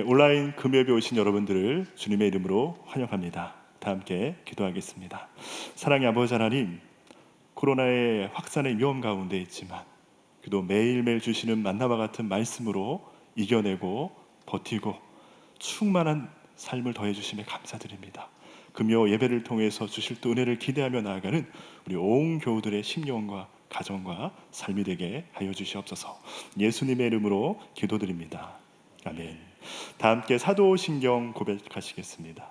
온라인 금요일에 오신 여러분들을 주님의 이름으로 환영합니다. 다 함께 기도하겠습니다. 사랑의 아버지 하나님, 코로나의 확산의 위험 가운데 있지만 그래도 매일매일 주시는 만나와 같은 말씀으로 이겨내고 버티고 충만한 삶을 더해주심에 감사드립니다. 금요 예배를 통해서 주실 또 은혜를 기대하며 나아가는 우리 온 교우들의 심령과 가정과 삶이 되게 하여 주시옵소서. 예수님의 이름으로 기도드립니다. 아멘. 다 함께 사도신경 고백하시겠습니다.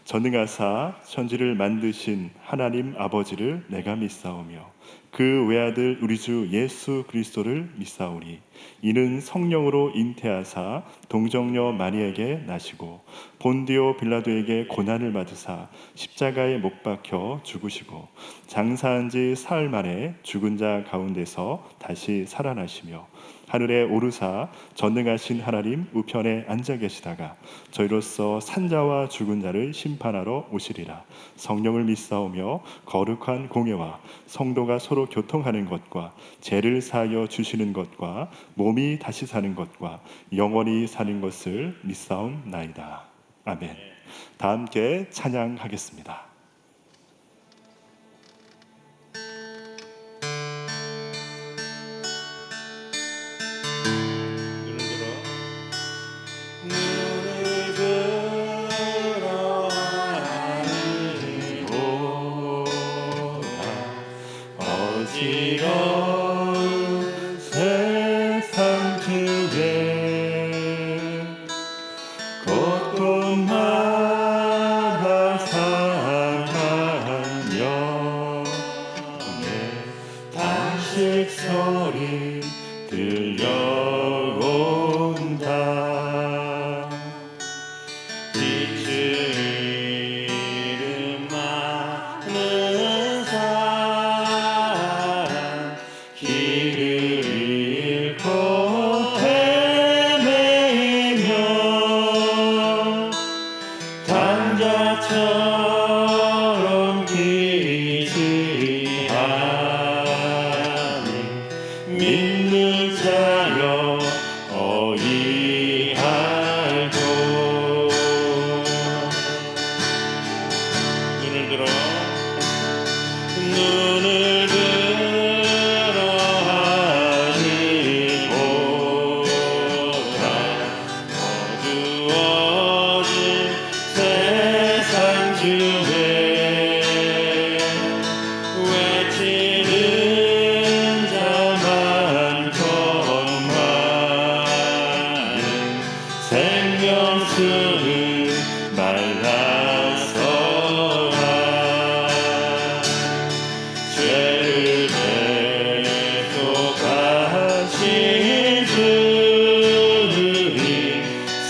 전능하사 천지를 만드신 하나님 아버지를 내가 믿사오며 그 외아들 우리 주 예수 그리스도를 믿사오니 이는 성령으로 잉태하사 동정녀 마리에게 나시고 본디오 빌라도에게 고난을 받으사 십자가에 못 박혀 죽으시고 장사한 지 사흘 만에 죽은 자 가운데서 다시 살아나시며 하늘에 오르사 전능하신 하나님 우편에 앉아 계시다가 저희로서 산자와 죽은 자를 심판하러 오시리라. 성령을 믿사오며 거룩한 공예와 성도가 서로 교통하는 것과 죄를 사하여 주시는 것과 몸이 다시 사는 것과 영원히 사는 것을 믿사옵나이다. 아멘. 다 함께 찬양하겠습니다. 세상 중에 곳곳마다 상한 영의 단식 소리 들려온다. 이름 많은 산 길을 잃고 헤매며 단자처럼 기지 아니 믿는 자여 어이할고 눈을 들어 하늘 보라. 어두워진 세상 중에 외치는 자 많고 많은 생명수는 말라서라. 죄를 대속하신 주님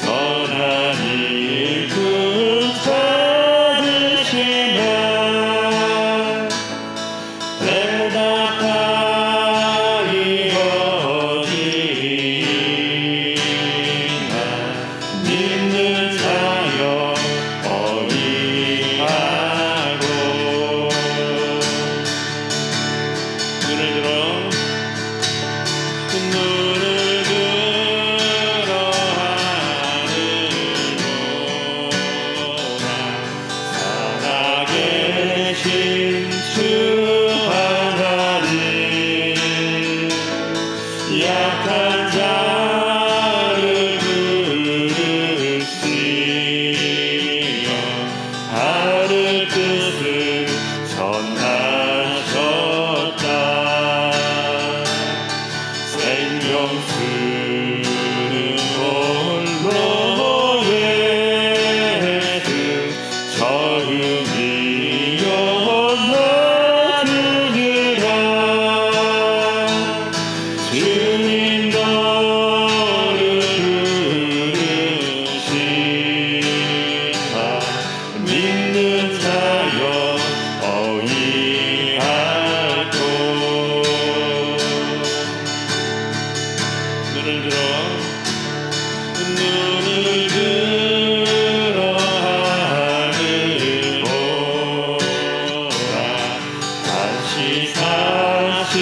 선한 일꾼 찾으시면 대답하리 어디나 믿는 자여 어이하고. 눈을 들어 하늘보라. 살아계신 주 하나님 약한 자를 부르시며 하늘 뜻을 전하셨다. 생명수는 홀로 예수 처음이요 나누리라. 주님 너를 부르시다. 믿는 자여 어이하고. 눈을 들어 하늘 보라. 다시 사신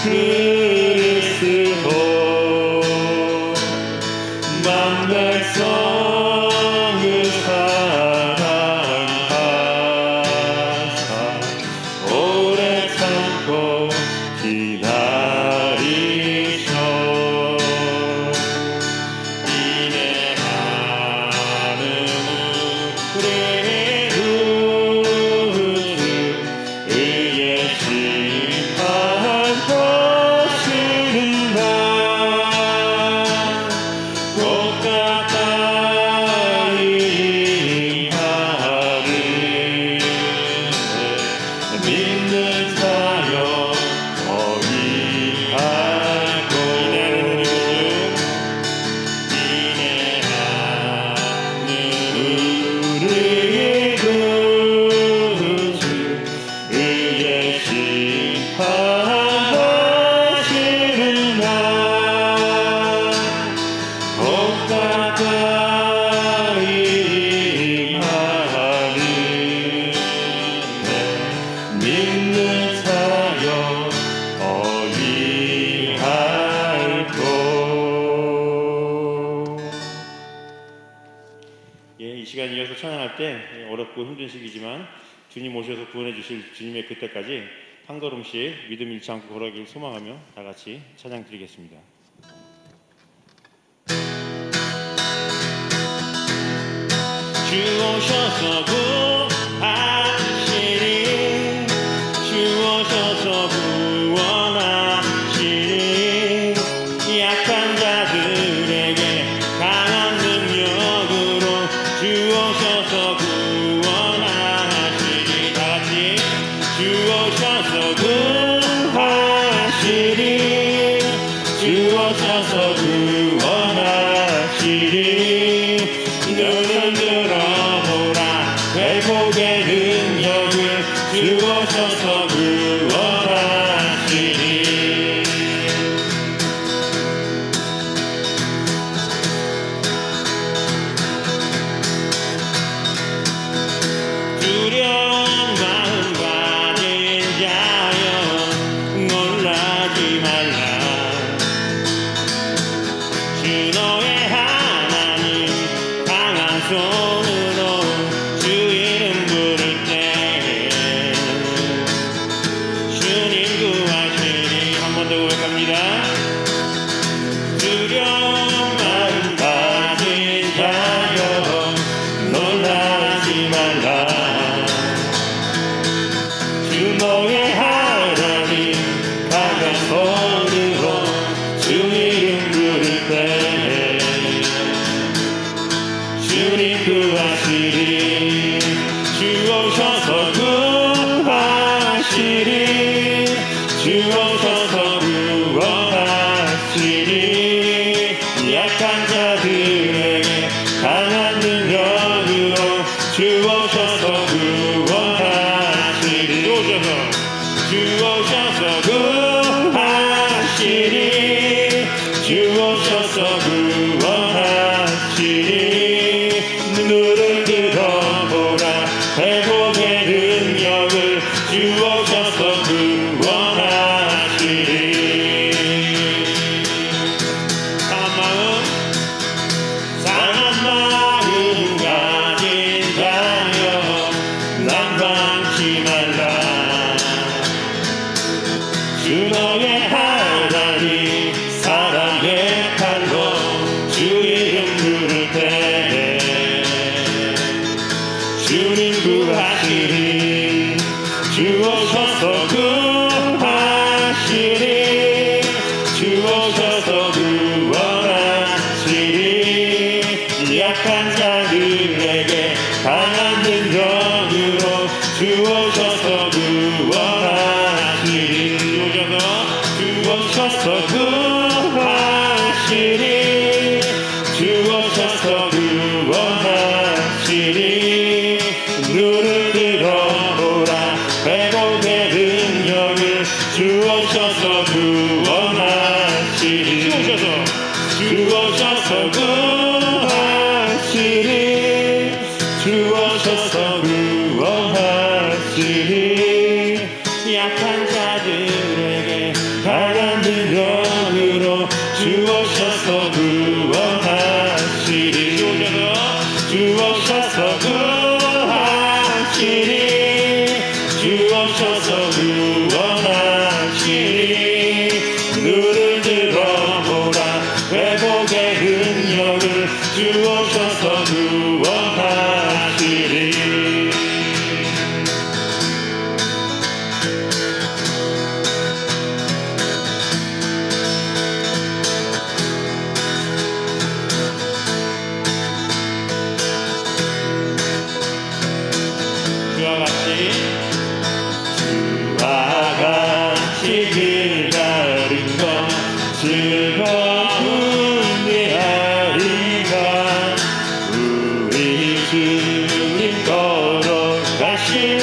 그리스도 만백성 믿는 자여 어휘하고 인내하는 우리의 구주 의의 심판하시는 날 곧 가까이 임하리 믿는 자여 어휘할고. 이 시간 이어서 찬양할 때 어렵고 힘든 시기지만 주님 오셔서 구원해 주실 주님의 그때까지 한 걸음씩 믿음 잃지 않고 걸어가길 소망하며 다 같이 찬양 드리겠습니다. 주 오셔서 구하시리 주 오셔서 구원하시리 약한 자들에게 강한 능력으로 주 오셔서 구원하시리 다같이 주 오셔서 구하시리 주 오셔서 구원하시리 눈을 들어보라 회복의 능력을 주 오셔서 구원하시리 두려운 마음 가진 자여 놀라지 말라 주 너의 하나님 강한 손으로 주 이름 부를 때 주님 구하시니 한 번 더 고백합니다. 두려운 마음 가진 자여 놀라지 말라 주 너의 하나님 강한 손으로 주 이름 부를 때 주님 구하시리 주 오셔서 구하시리 주 오셔서 구원하시리 약한 자들에게 강한 능력으로 주 오셔서 구원하시리 주 오셔서 구하시리 주 오셔서 구원하시리 눈을 들어보라 회복의 능력을 주 오셔서 구원하시리 상한 마음 가진 자여 난방치 말라 주 너의 하나님 사랑의 칼로 주 이름 부를 때 주님 구하시리 주 오셔서 구하시리 주 오셔서 구원하시리 약한 자들에게 강한 능력으로 주 오셔서 구원하시리 주 오셔서 구하시리 주 오셔서 구원하시리 눈을 들어보라 회복의 능력을 주 오셔서 구원하시리 주 오셔서 구하시리 주 오셔서 구원하시리 약한 자들에게 강한 능력으로 주 오셔서 구원하시리 주 오셔서 구하시리 주 오셔서 구원하시리 눈을 들어보라 회복의 능력을 주 오셔서 구원하시리 주와 같이 주 길 가른 것 즐거운 네 아리가 우리 주님 걸어가신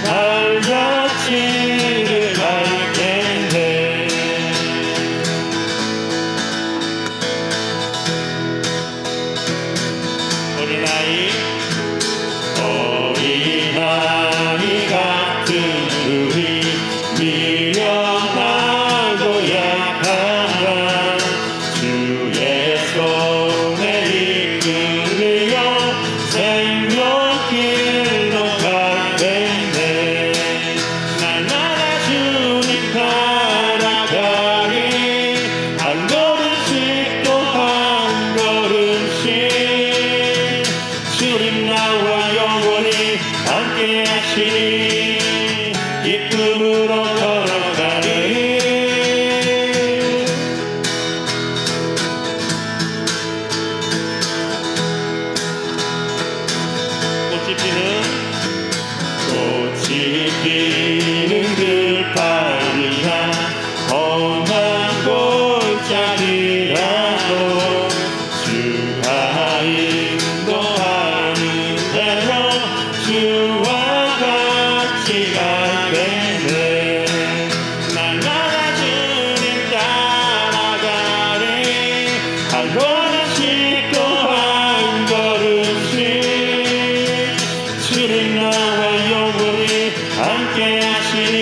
발자취를 밟겠네. 어린아이 같은 우리 미련하고 약하나 주의 손에 이끌려 생명길로 가겠네. 날마다 주님 따라가리 한 걸음씩 또 한 걸음씩 주님 나와 영원히 함께 하시니 기쁨으로 걸어가리. 꽃이 피는 들판이야 험한 골짜기라도 주가 인도하는 대로 주와 같이 가겠네. 날마다 주님 따라가리 한 걸음씩 또 한 걸음씩 주님 나와 영원히 함께 하시니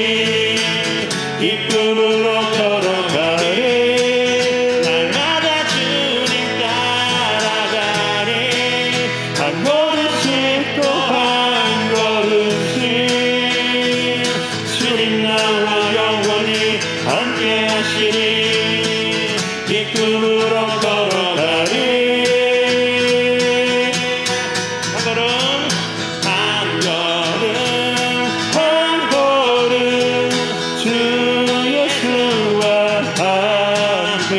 기쁨으로 걸어가리. 날마다 주님 따라가리 한 걸음씩 또 한 걸음씩 주님 나와 영원히 함께 하시니 기쁨으로 걸어가리. 한 걸음 한 걸음 한 걸음 주 예수와 함께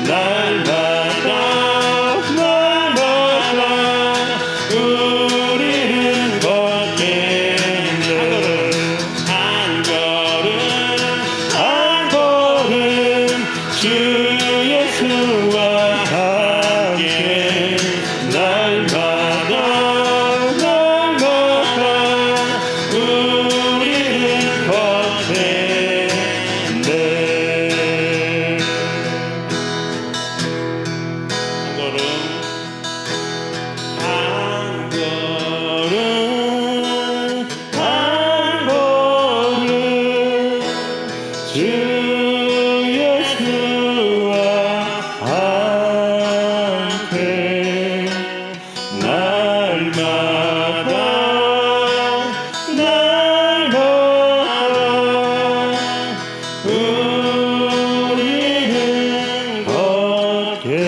날마다 날마다 우리는 걷겠네. 한 걸음 한 걸음 주 예수와 함께 날마다 날마다 우리는 걷겠네. 한 걸음 한 걸음 주 예수와 함께 날마다 날마다 우리는 걷겠네.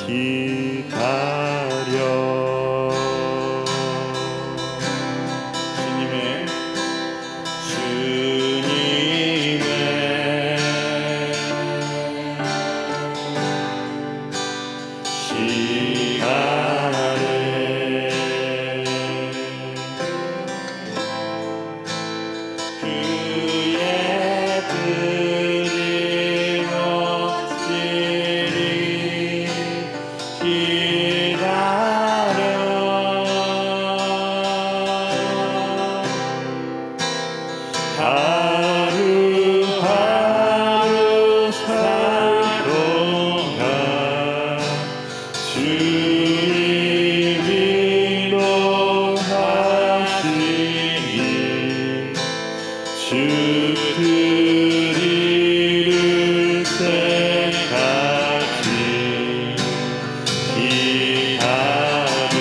기다려. 주님의 시간에 그의 드림없으리 기다려 하루하루 살동안 주님 인도하시니 주 드리를 때까지 기다려.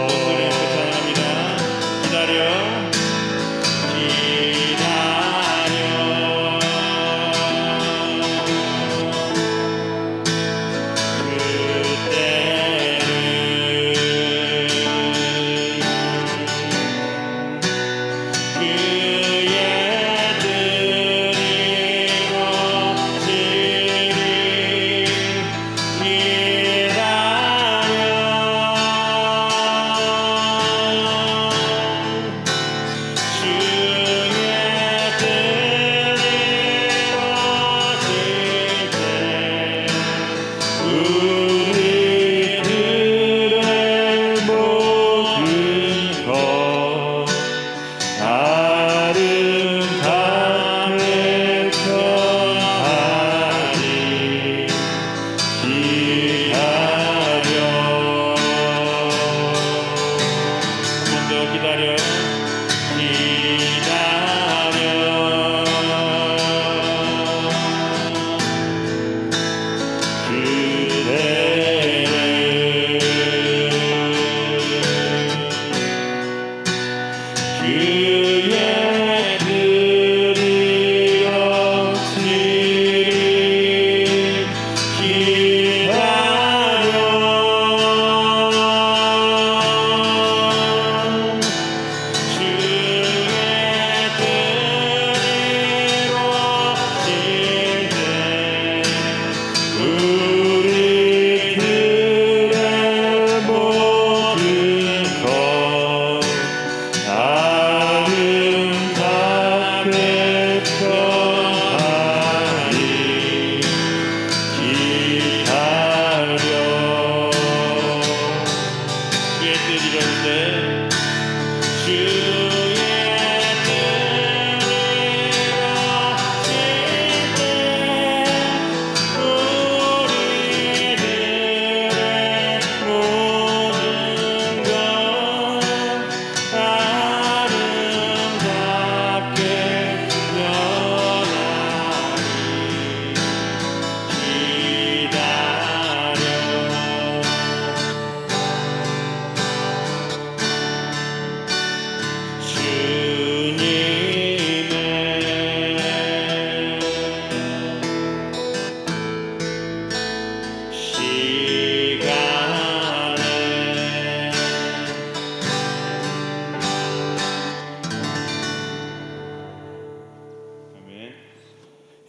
목소리 함께 찬양합니다. 기다려 우리들의 모든 것 아름답게 평안히 기다려. 한 번 더 기다려 그의 글이 없으리 기다려. 주의 뜻이로 진대 우리들의 모든 것 아름답게 평안히 기다려. 주의 뜻 이룰 때 주의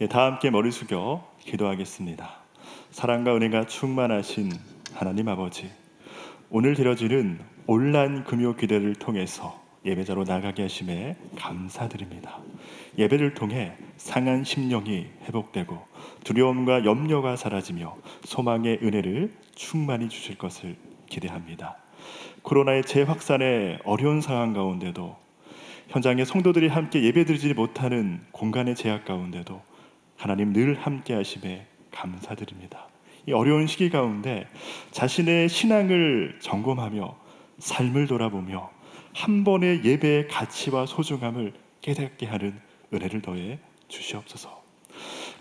다 함께 머리 숙여 기도하겠습니다. 사랑과 은혜가 충만하신 하나님 아버지, 오늘 드려지는 온라인 금요 기도를 통해서 예배자로 나가게 하심에 감사드립니다. 예배를 통해 상한 심령이 회복되고 두려움과 염려가 사라지며 소망의 은혜를 충만히 주실 것을 기대합니다. 코로나의 재확산의 어려운 상황 가운데도 현장에 성도들이 함께 예배드리지 못하는 공간의 제약 가운데도 하나님 늘 함께 하심에 감사드립니다. 이 어려운 시기 가운데 자신의 신앙을 점검하며 삶을 돌아보며 한 번의 예배의 가치와 소중함을 깨닫게 하는 은혜를 더해 주시옵소서.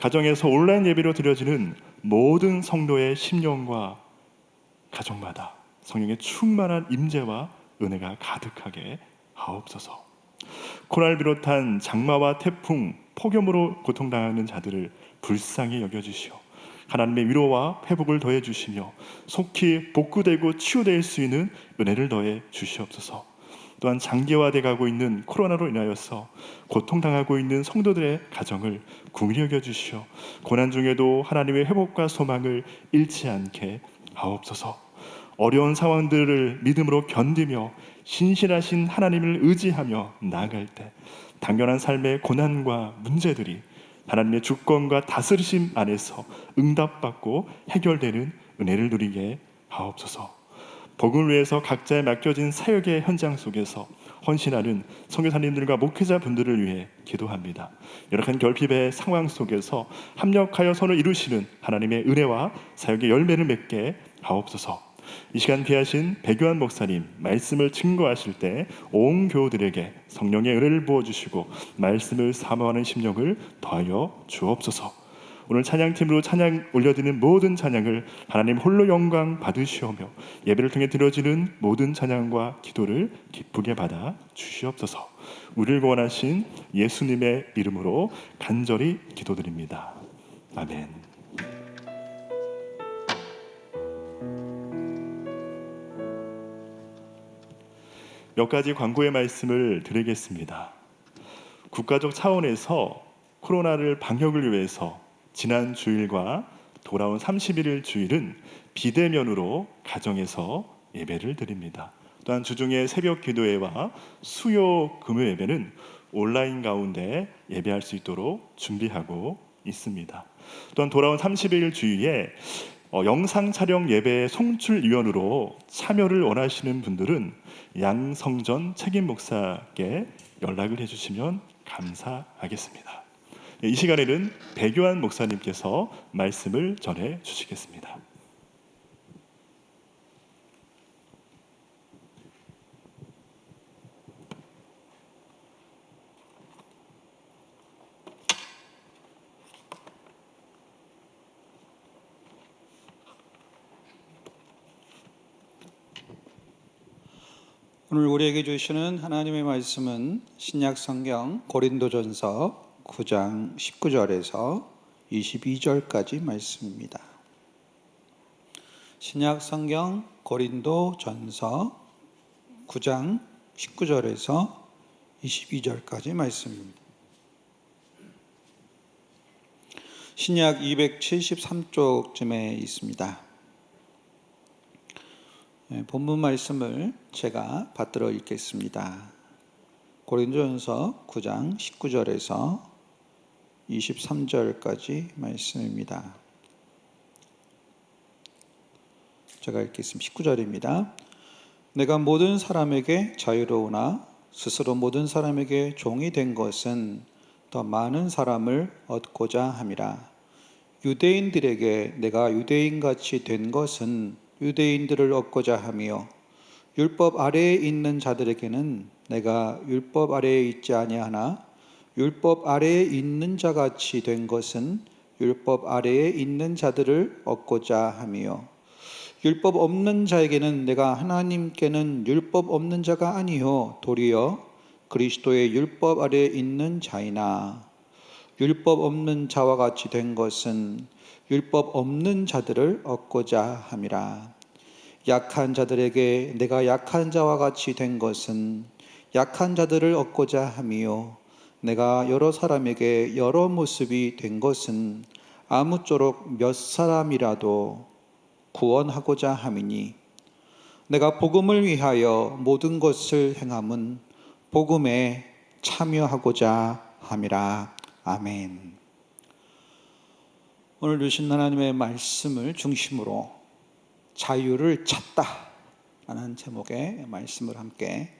가정에서 온라인 예배로 드려지는 모든 성도의 심령과 가정마다 성령의 충만한 임재와 은혜가 가득하게 하옵소서. 코로나를 비롯한 장마와 태풍, 폭염으로 고통당하는 자들을 불쌍히 여겨주시오. 하나님의 위로와 회복을 더해 주시며 속히 복구되고 치유될 수 있는 은혜를 더해 주시옵소서. 또한 장기화돼 가고 있는 코로나로 인하여서 고통당하고 있는 성도들의 가정을 긍휼히 여겨 주시어 고난 중에도 하나님의 회복과 소망을 잃지 않게 하옵소서. 어려운 상황들을 믿음으로 견디며 신실하신 하나님을 의지하며 나아갈 때 당연한 삶의 고난과 문제들이 하나님의 주권과 다스리심 안에서 응답받고 해결되는 은혜를 누리게 하옵소서. 복음을 위해서 각자의 맡겨진 사역의 현장 속에서 헌신하는 선교사님들과 목회자분들을 위해 기도합니다. 열악한 결핍의 상황 속에서 합력하여 선을 이루시는 하나님의 은혜와 사역의 열매를 맺게 하옵소서. 이 시간 귀하신 백요한 목사님 말씀을 증거하실 때 온 교우들에게 성령의 은혜를 부어주시고 말씀을 사모하는 심령을 더하여 주옵소서. 오늘 찬양팀으로 찬양 올려드리는 모든 찬양을 하나님 홀로 영광 받으시오며 예배를 통해 드려지는 모든 찬양과 기도를 기쁘게 받아 주시옵소서. 우리를 구원하신 예수님의 이름으로 간절히 기도드립니다. 아멘. 몇 가지 광고의 말씀을 드리겠습니다. 국가적 차원에서 코로나를 방역을 위해서 지난 주일과 돌아온 31일 주일은 비대면으로 가정에서 예배를 드립니다. 또한 주중에 새벽 기도회와 수요 금요 예배는 온라인 가운데 예배할 수 있도록 준비하고 있습니다. 또한 돌아온 31일 주일에 영상 촬영 예배 송출위원으로 참여를 원하시는 분들은 양성전 책임 목사께 연락을 해주시면 감사하겠습니다. 이 시간에는 백요한 목사님께서 말씀을 전해 주시겠습니다. 오늘 우리에게 주시는 하나님의 말씀은 신약 성경 고린도전서 9장 19절에서 22절까지 말씀입니다. 신약 성경 고린도전서 9장 19절에서 22절까지 말씀입니다. 신약 273쪽쯤에 있습니다. 본문 말씀을 제가 받들어 읽겠습니다. 고린도전서 9장 19절에서 23절까지 말씀입니다. 제가 읽겠습니다. 19절입니다. 내가 모든 사람에게 자유로우나 스스로 모든 사람에게 종이 된 것은 더 많은 사람을 얻고자 함이라. 유대인들에게 내가 유대인같이 된 것은 유대인들을 얻고자 하며 율법 아래에 있는 자들에게는 내가 율법 아래에 있지 아니하나 율법 아래에 있는 자같이 된 것은 율법 아래에 있는 자들을 얻고자 하며 율법 없는 자에게는 내가 하나님께는 율법 없는 자가 아니요 도리어 그리스도의 율법 아래에 있는 자이나 율법 없는 자와 같이 된 것은 율법 없는 자들을 얻고자 함이라. 약한 자들에게 내가 약한 자와 같이 된 것은 약한 자들을 얻고자 함이요 내가 여러 사람에게 여러 모습이 된 것은 아무쪼록 몇 사람이라도 구원하고자 함이니 내가 복음을 위하여 모든 것을 행함은 복음에 참여하고자 함이라. 아멘. 오늘 주신 하나님의 말씀을 중심으로 자유를 찾다 라는 제목의 말씀을 함께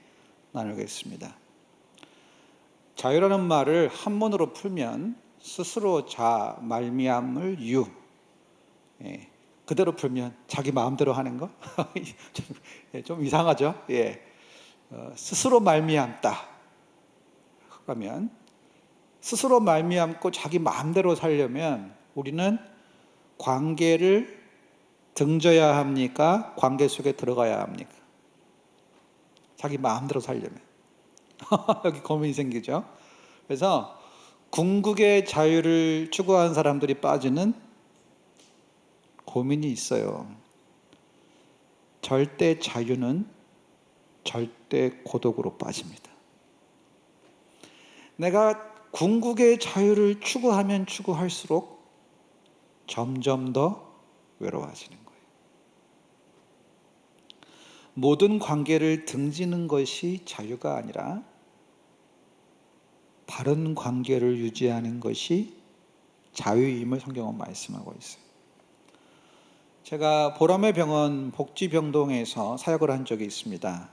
나누겠습니다. 자유라는 말을 한문으로 풀면 스스로 자 말미암을 유, 그대로 풀면 자기 마음대로 하는 거 좀 이상하죠. 스스로 말미암다 그러면 스스로 말미암고 자기 마음대로 살려면 우리는 관계를 등져야 합니까? 관계 속에 들어가야 합니까? 자기 마음대로 살려면 여기 고민이 생기죠. 그래서 궁극의 자유를 추구하는 사람들이 빠지는 고민이 있어요. 절대 자유는 절대 고독으로 빠집니다. 내가 궁극의 자유를 추구하면 추구할수록 점점 더 외로워지는 거예요. 모든 관계를 등지는 것이 자유가 아니라 바른 관계를 유지하는 것이 자유임을 성경은 말씀하고 있어요. 제가 보람의 병원 복지병동에서 사역을 한 적이 있습니다.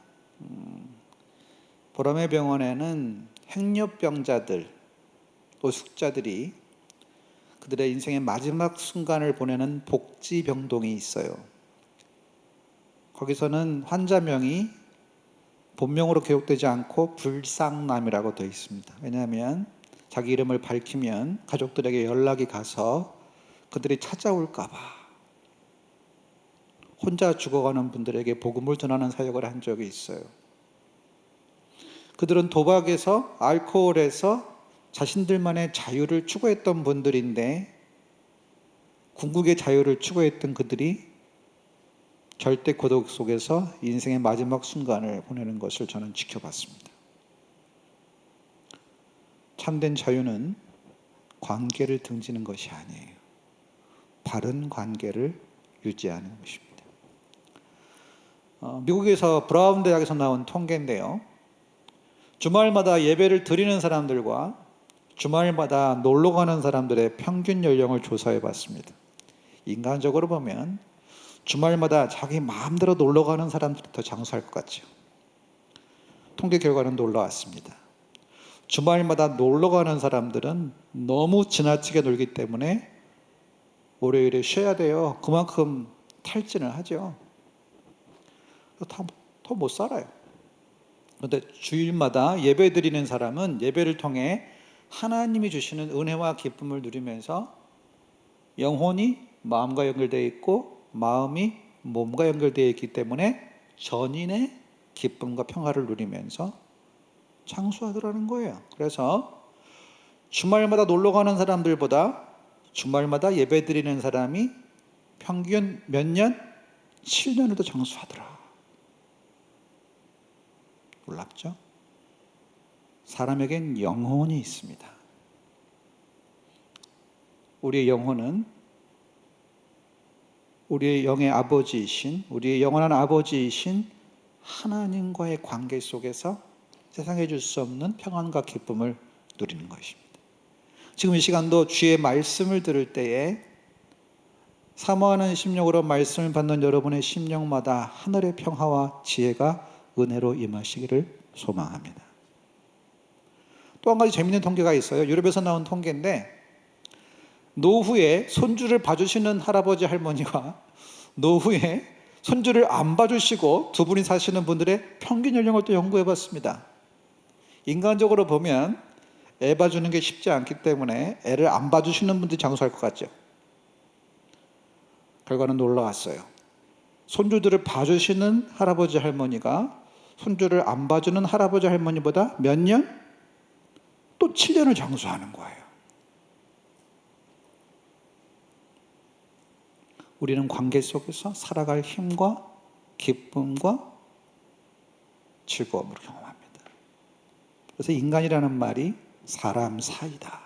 보람의 병원에는 행렬병자들, 노숙자들이 그들의 인생의 마지막 순간을 보내는 복지병동이 있어요. 거기서는 환자명이 본명으로 기록되지 않고 불상남이라고 되어 있습니다. 왜냐하면 자기 이름을 밝히면 가족들에게 연락이 가서 그들이 찾아올까 봐 혼자 죽어가는 분들에게 복음을 전하는 사역을 한 적이 있어요. 그들은 도박에서, 알코올에서 자신들만의 자유를 추구했던 분들인데 궁극의 자유를 추구했던 그들이 절대 고독 속에서 인생의 마지막 순간을 보내는 것을 저는 지켜봤습니다. 참된 자유는 관계를 등지는 것이 아니에요. 바른 관계를 유지하는 것입니다. 미국에서 브라운 대학에서 나온 통계인데요. 주말마다 예배를 드리는 사람들과 주말마다 놀러 가는 사람들의 평균 연령을 조사해 봤습니다. 인간적으로 보면 주말마다 자기 마음대로 놀러 가는 사람들이 더 장수할 것 같죠. 통계 결과는 놀라웠습니다. 주말마다 놀러 가는 사람들은 너무 지나치게 놀기 때문에 월요일에 쉬어야 돼요. 그만큼 탈진을 하죠. 더 못 살아요. 그런데 주일마다 예배 드리는 사람은 예배를 통해 하나님이 주시는 은혜와 기쁨을 누리면서 영혼이 마음과 연결되어 있고 마음이 몸과 연결되어 있기 때문에 전인의 기쁨과 평화를 누리면서 장수하더라는 거예요. 그래서 주말마다 놀러 가는 사람들보다 주말마다 예배 드리는 사람이 평균 몇 년? 7년을 더 장수하더라. 놀랍죠? 사람에겐 영혼이 있습니다. 우리의 영혼은 우리의 영의 아버지이신, 우리의 영원한 아버지이신 하나님과의 관계 속에서 세상에 줄 수 없는 평안과 기쁨을 누리는 것입니다. 지금 이 시간도 주의 말씀을 들을 때에 사모하는 심령으로 말씀을 받는 여러분의 심령마다 하늘의 평화와 지혜가 은혜로 임하시기를 소망합니다. 또 한 가지 재미있는 통계가 있어요. 유럽에서 나온 통계인데 노후에 손주를 봐주시는 할아버지 할머니와 노후에 손주를 안 봐주시고 두 분이 사시는 분들의 평균 연령을 또 연구해 봤습니다. 인간적으로 보면 애 봐주는 게 쉽지 않기 때문에 애를 안 봐주시는 분들이 장수할 것 같죠. 결과는 놀라웠어요. 손주들을 봐주시는 할아버지 할머니가 손주를 안 봐주는 할아버지 할머니보다 몇 년? 또 7년을 장수하는 거예요. 우리는 관계 속에서 살아갈 힘과 기쁨과 즐거움을 경험합니다. 그래서 인간이라는 말이 사람 사이다.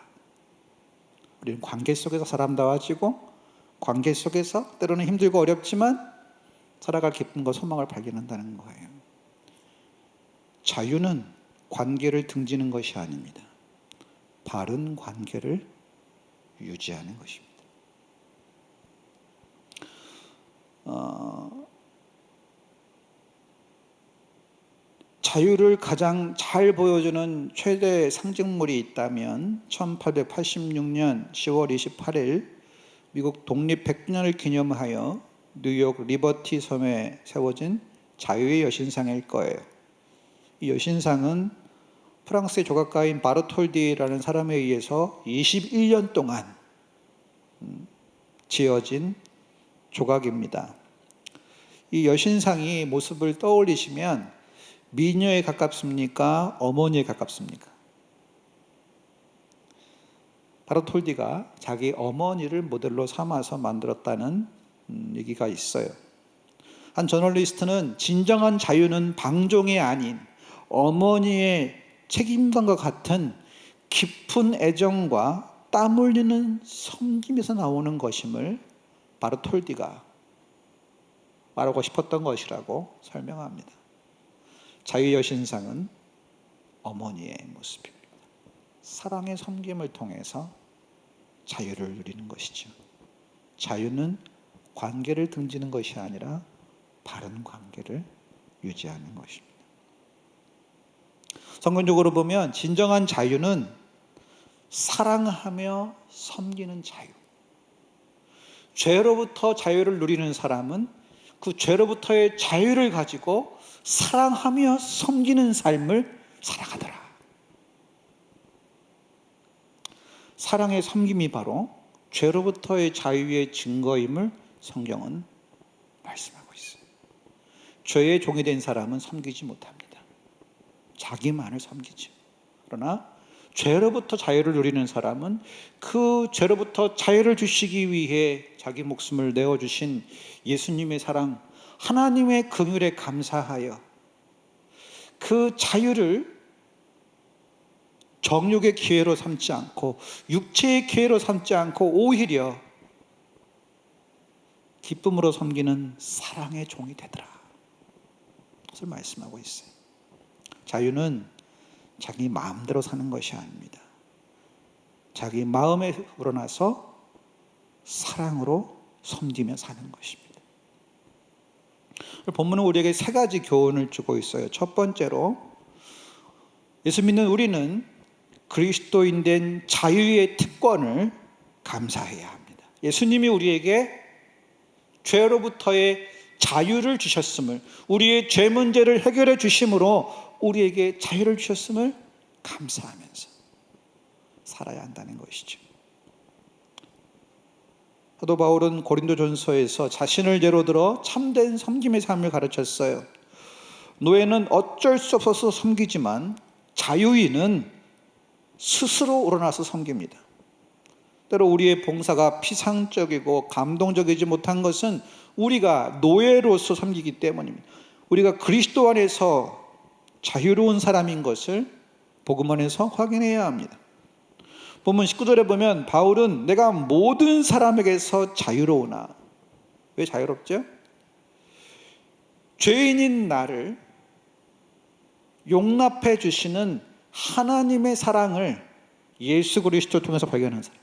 우리는 관계 속에서 사람다워지고 관계 속에서 때로는 힘들고 어렵지만 살아갈 기쁨과 소망을 발견한다는 거예요. 자유는 관계를 등지는 것이 아닙니다. 바른 관계를 유지하는 것입니다. 자유를 가장 잘 보여주는 최대 상징물이 있다면 1886년 10월 28일 미국 독립 100주년을 기념하여 뉴욕 리버티 섬에 세워진 자유의 여신상일 거예요. 이 여신상은 프랑스의 조각가인 바르톨디라는 사람에 의해서 21년 동안 지어진 조각입니다. 이 여신상이 모습을 떠올리시면 미녀에 가깝습니까? 어머니에 가깝습니까? 바르톨디가 자기 어머니를 모델로 삼아서 만들었다는 얘기가 있어요. 한 저널리스트는 진정한 자유는 방종이 아닌 어머니의 책임감과 같은 깊은 애정과 땀 흘리는 섬김에서 나오는 것임을 바르톨디가 말하고 싶었던 것이라고 설명합니다. 자유의 여신상은 어머니의 모습입니다. 사랑의 섬김을 통해서 자유를 누리는 것이죠. 자유는 관계를 등지는 것이 아니라 바른 관계를 유지하는 것입니다. 성경적으로 보면 진정한 자유는 사랑하며 섬기는 자유. 죄로부터 자유를 누리는 사람은 그 죄로부터의 자유를 가지고 사랑하며 섬기는 삶을 살아가더라. 사랑의 섬김이 바로 죄로부터의 자유의 증거임을 성경은 말씀하고 있어요. 죄의 종이 된 사람은 섬기지 못합니다. 자기만을 섬기죠. 그러나 죄로부터 자유를 누리는 사람은 그 죄로부터 자유를 주시기 위해 자기 목숨을 내어주신 예수님의 사랑, 하나님의 긍휼에 감사하여 그 자유를 정욕의 기회로 삼지 않고 육체의 기회로 삼지 않고 오히려 기쁨으로 섬기는 사랑의 종이 되더라. 그것을 말씀하고 있어요. 자유는 자기 마음대로 사는 것이 아닙니다. 자기 마음에 우러나서 사랑으로 섬기며 사는 것입니다. 본문은 우리에게 세 가지 교훈을 주고 있어요. 첫 번째로 예수 믿는 우리는 그리스도인 된 자유의 특권을 감사해야 합니다. 예수님이 우리에게 죄로부터의 자유를 주셨음을, 우리의 죄 문제를 해결해 주심으로 우리에게 자유를 주셨음을 감사하면서 살아야 한다는 것이죠. 사도 바울은 고린도전서에서 자신을 예로 들어 참된 섬김의 삶을 가르쳤어요. 노예는 어쩔 수 없어서 섬기지만 자유인은 스스로 우러나서 섬깁니다. 때로 우리의 봉사가 피상적이고 감동적이지 못한 것은 우리가 노예로서 섬기기 때문입니다. 우리가 그리스도 안에서 자유로운 사람인 것을 복음 안에서 확인해야 합니다. 본문 19절에 보면 바울은 내가 모든 사람에게서 자유로우나, 왜 자유롭죠? 죄인인 나를 용납해 주시는 하나님의 사랑을 예수 그리스도를 통해서 발견한 사람.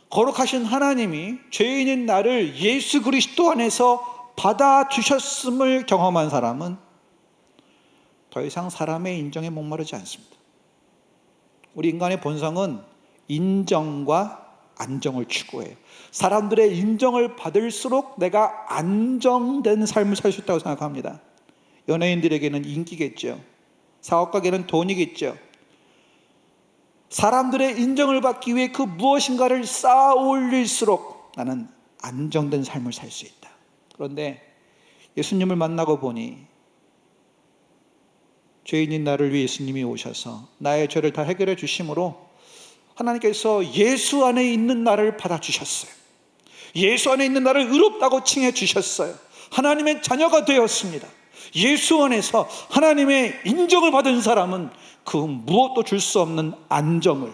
거룩하신 하나님이 죄인인 나를 예수 그리스도 안에서 받아주셨음을 경험한 사람은 더 이상 사람의 인정에 목마르지 않습니다. 우리 인간의 본성은 인정과 안정을 추구해요. 사람들의 인정을 받을수록 내가 안정된 삶을 살 수 있다고 생각합니다. 연예인들에게는 인기겠죠. 사업가에게는 돈이겠죠. 사람들의 인정을 받기 위해 그 무엇인가를 쌓아 올릴수록 나는 안정된 삶을 살 수 있다. 그런데 예수님을 만나고 보니 죄인인 나를 위해 예수님이 오셔서 나의 죄를 다 해결해 주심으로 하나님께서 예수 안에 있는 나를 받아주셨어요. 예수 안에 있는 나를 의롭다고 칭해 주셨어요. 하나님의 자녀가 되었습니다. 예수 안에서 하나님의 인정을 받은 사람은 그 무엇도 줄 수 없는 안정을,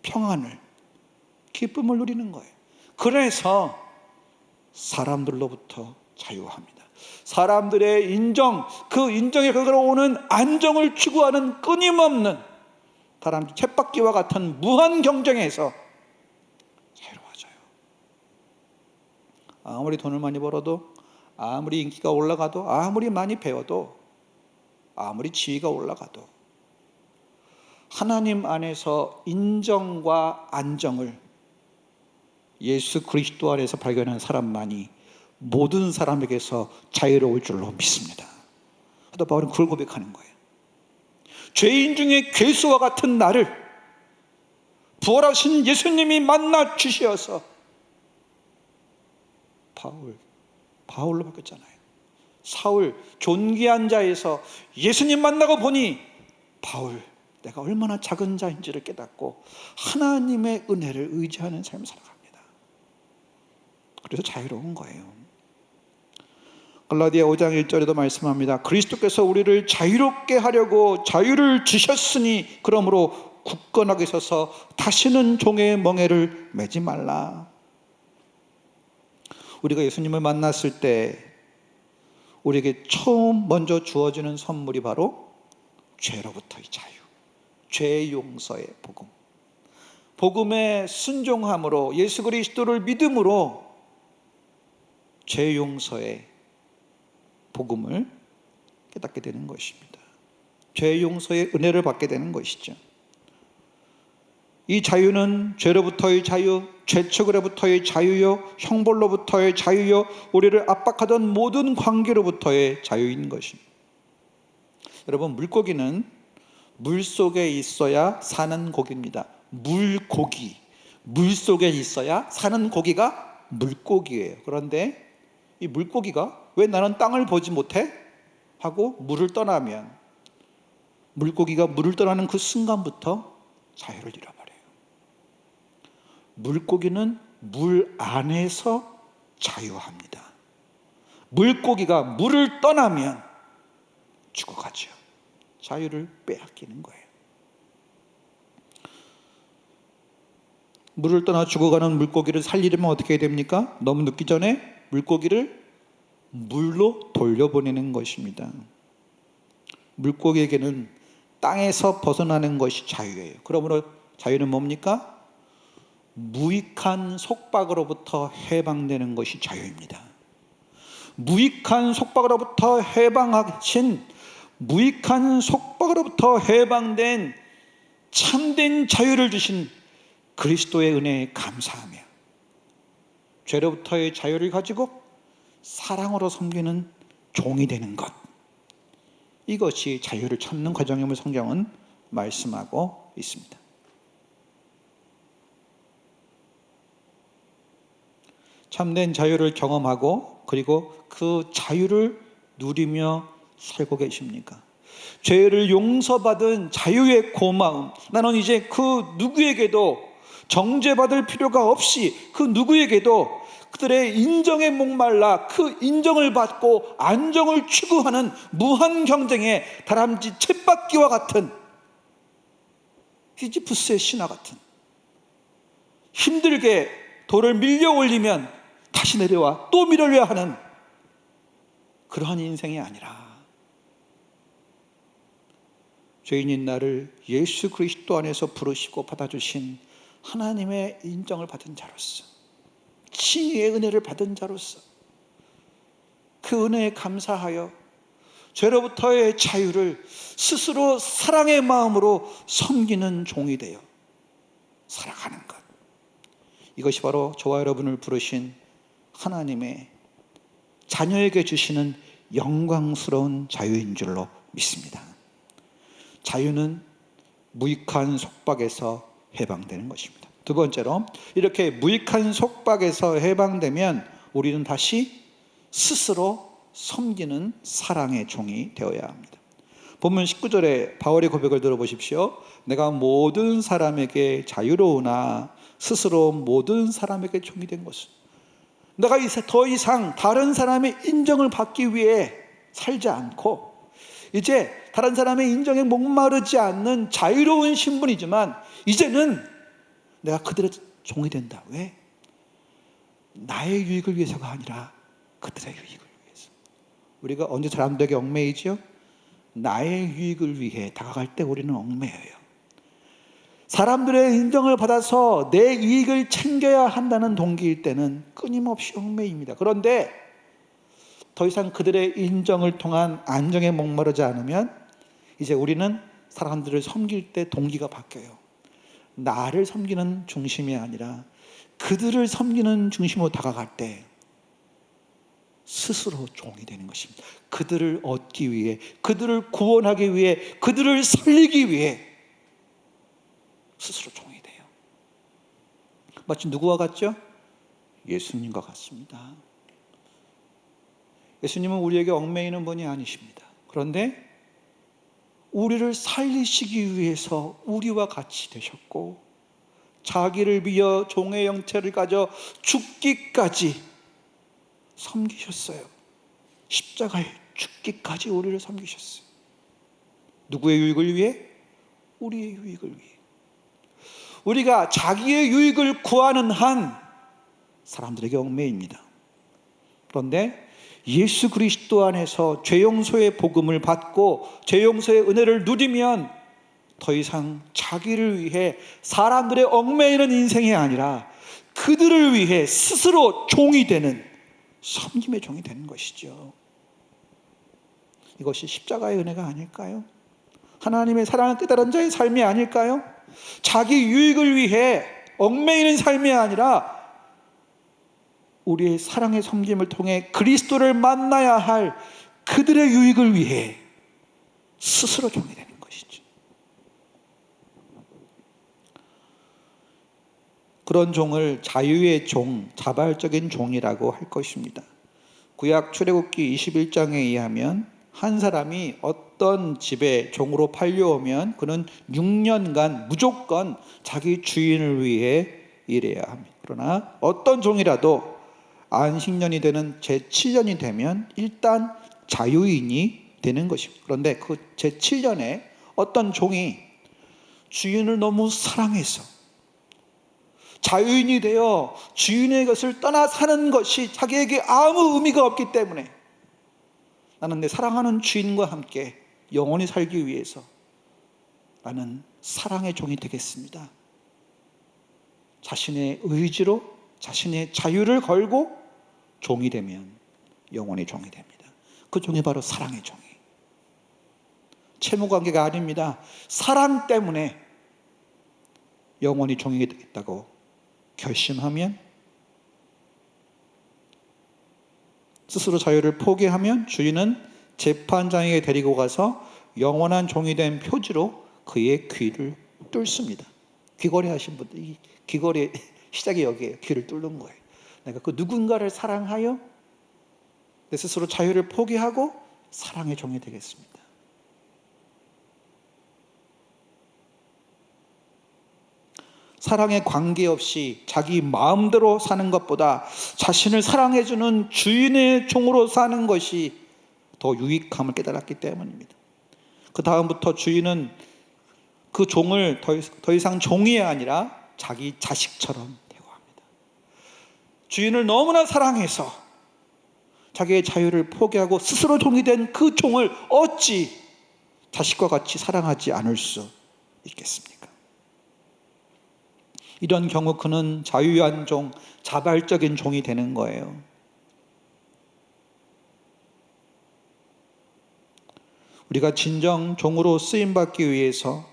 평안을, 기쁨을 누리는 거예요. 그래서 사람들로부터 자유합니다. 사람들의 인정, 그 인정에 그대로 오는 안정을 추구하는 끊임없는 사람 쳇바퀴와 같은 무한 경쟁에서 자유로워져요. 아무리 돈을 많이 벌어도, 아무리 인기가 올라가도, 아무리 많이 배워도, 아무리 지위가 올라가도 하나님 안에서 인정과 안정을 예수 그리스도 안에서 발견한 사람만이 모든 사람에게서 자유로울 줄로 믿습니다. 사도 바울은 그걸 고백하는 거예요. 죄인 중에 괴수와 같은 나를 부활하신 예수님이 만나 주시어서 바울로 바뀌었잖아요. 사울 존귀한 자에서 예수님 만나고 보니 바울, 내가 얼마나 작은 자인지를 깨닫고 하나님의 은혜를 의지하는 삶을 살아갑니다. 그래서 자유로운 거예요. 갈라디아 5장 1절에도 말씀합니다. 그리스도께서 우리를 자유롭게 하려고 자유를 주셨으니 그러므로 굳건하게 서서 다시는 종의 멍에를 매지 말라. 우리가 예수님을 만났을 때 우리에게 처음 먼저 주어지는 선물이 바로 죄로부터의 자유, 죄 용서의 복음. 복음에 순종함으로 예수 그리스도를 믿음으로 죄 용서의 복음을 깨닫게 되는 것입니다. 죄 용서의 은혜를 받게 되는 것이죠. 이 자유는 죄로부터의 자유, 죄책으로부터의 자유요, 형벌로부터의 자유요, 우리를 압박하던 모든 관계로부터의 자유인 것입니다. 여러분, 물고기는 물 속에 있어야 사는 고기입니다. 물고기, 물 속에 있어야 사는 고기가 물고기예요. 그런데 이 물고기가 왜 나는 땅을 보지 못해? 하고 물을 떠나면 물고기가 물을 떠나는 그 순간부터 자유를 잃어버려요. 물고기는 물 안에서 자유합니다. 물고기가 물을 떠나면 죽어가죠. 자유를 빼앗기는 거예요. 물을 떠나 죽어가는 물고기를 살리려면 어떻게 해야 됩니까? 너무 늦기 전에 물고기를 물로 돌려보내는 것입니다. 물고기에게는 땅에서 벗어나는 것이 자유예요. 그러므로 자유는 뭡니까? 무익한 속박으로부터 해방되는 것이 자유입니다. 무익한 속박으로부터 해방하신, 무익한 속박으로부터 해방된 참된 자유를 주신 그리스도의 은혜에 감사하며 죄로부터의 자유를 가지고 사랑으로 섬기는 종이 되는 것, 이것이 자유를 찾는 과정임을 성경은 말씀하고 있습니다. 참된 자유를 경험하고 그리고 그 자유를 누리며 살고 계십니까? 죄를 용서받은 자유의 고마움, 나는 이제 그 누구에게도 정죄받을 필요가 없이 그 누구에게도 그들의 인정에 목말라 그 인정을 받고 안정을 추구하는 무한 경쟁의 다람쥐 쳇바퀴와 같은, 시지프스의 신화 같은, 힘들게 돌을 밀려 올리면 다시 내려와 또 밀어야 하는 그러한 인생이 아니라 죄인인 나를 예수 그리스도 안에서 부르시고 받아주신 하나님의 인정을 받은 자로서, 칭의의 은혜를 받은 자로서 그 은혜에 감사하여 죄로부터의 자유를 스스로 사랑의 마음으로 섬기는 종이 되어 살아가는 것, 이것이 바로 저와 여러분을 부르신 하나님의 자녀에게 주시는 영광스러운 자유인 줄로 믿습니다. 자유는 무익한 속박에서 해방되는 것입니다. 두 번째로, 이렇게 무익한 속박에서 해방되면 우리는 다시 스스로 섬기는 사랑의 종이 되어야 합니다. 본문 19절에 바울의 고백을 들어보십시오. 내가 모든 사람에게 자유로우나 스스로 모든 사람에게 종이 된 것은, 내가 더 이상 다른 사람의 인정을 받기 위해 살지 않고 이제 다른 사람의 인정에 목마르지 않는 자유로운 신분이지만 이제는 내가 그들의 종이 된다. 왜? 나의 유익을 위해서가 아니라 그들의 유익을 위해서. 우리가 언제 사람들에게 얽매이죠? 나의 유익을 위해 다가갈 때 우리는 얽매여요. 사람들의 인정을 받아서 내 이익을 챙겨야 한다는 동기일 때는 끊임없이 얽매입니다. 그런데 더 이상 그들의 인정을 통한 안정에 목마르지 않으면 이제 우리는 사람들을 섬길 때 동기가 바뀌어요. 나를 섬기는 중심이 아니라 그들을 섬기는 중심으로 다가갈 때 스스로 종이 되는 것입니다. 그들을 얻기 위해, 그들을 구원하기 위해, 그들을 살리기 위해 스스로 종이 돼요. 마치 누구와 같죠? 예수님과 같습니다. 예수님은 우리에게 얽매이는 분이 아니십니다. 그런데 우리를 살리시기 위해서 우리와 같이 되셨고 자기를 비어 종의 형체를 가져 죽기까지 섬기셨어요. 십자가에 죽기까지 우리를 섬기셨어요. 누구의 유익을 위해? 우리의 유익을 위해. 우리가 자기의 유익을 구하는 한 사람들에게 얽매입니다. 그런데 예수 그리스도 안에서 죄 용서의 복음을 받고 죄 용서의 은혜를 누리면 더 이상 자기를 위해 사람들의 얽매이는 인생이 아니라 그들을 위해 스스로 종이 되는 섬김의 종이 되는 것이죠. 이것이 십자가의 은혜가 아닐까요? 하나님의 사랑을 깨달은 자의 삶이 아닐까요? 자기 유익을 위해 얽매이는 삶이 아니라 우리의 사랑의 섬김을 통해 그리스도를 만나야 할 그들의 유익을 위해 스스로 종이 되는 것이죠. 그런 종을 자유의 종, 자발적인 종이라고 할 것입니다. 구약 출애굽기 21장에 의하면 한 사람이 어떤 집에 종으로 팔려오면 그는 6년간 무조건 자기 주인을 위해 일해야 합니다. 그러나 어떤 종이라도 안식년이 되는 제7년이 되면 일단 자유인이 되는 것입니다. 그런데 그 제7년에 어떤 종이 주인을 너무 사랑해서 자유인이 되어 주인의 것을 떠나 사는 것이 자기에게 아무 의미가 없기 때문에 나는 내 사랑하는 주인과 함께 영원히 살기 위해서 나는 사랑의 종이 되겠습니다. 자신의 의지로 자신의 자유를 걸고 종이 되면 영원히 종이 됩니다. 그 종이 바로 사랑의 종이. 채무 관계가 아닙니다. 사랑 때문에 영원히 종이 되겠다고 결심하면, 스스로 자유를 포기하면 주인은 재판장에게 데리고 가서 영원한 종이 된 표지로 그의 귀를 뚫습니다. 귀걸이 하신 분들, 이 귀걸이 시작이 여기에요. 귀를 뚫는 거예요. 내가 그 누군가를 사랑하여 내 스스로 자유를 포기하고 사랑의 종이 되겠습니다. 사랑에 관계없이 자기 마음대로 사는 것보다 자신을 사랑해주는 주인의 종으로 사는 것이 더 유익함을 깨달았기 때문입니다. 그 다음부터 주인은 그 종을 더 이상 종이 아니라 자기 자식처럼 대우합니다. 주인을 너무나 사랑해서 자기의 자유를 포기하고 스스로 종이 된 그 종을 어찌 자식과 같이 사랑하지 않을 수 있겠습니까? 이런 경우 그는 자유한 종, 자발적인 종이 되는 거예요. 우리가 진정 종으로 쓰임받기 위해서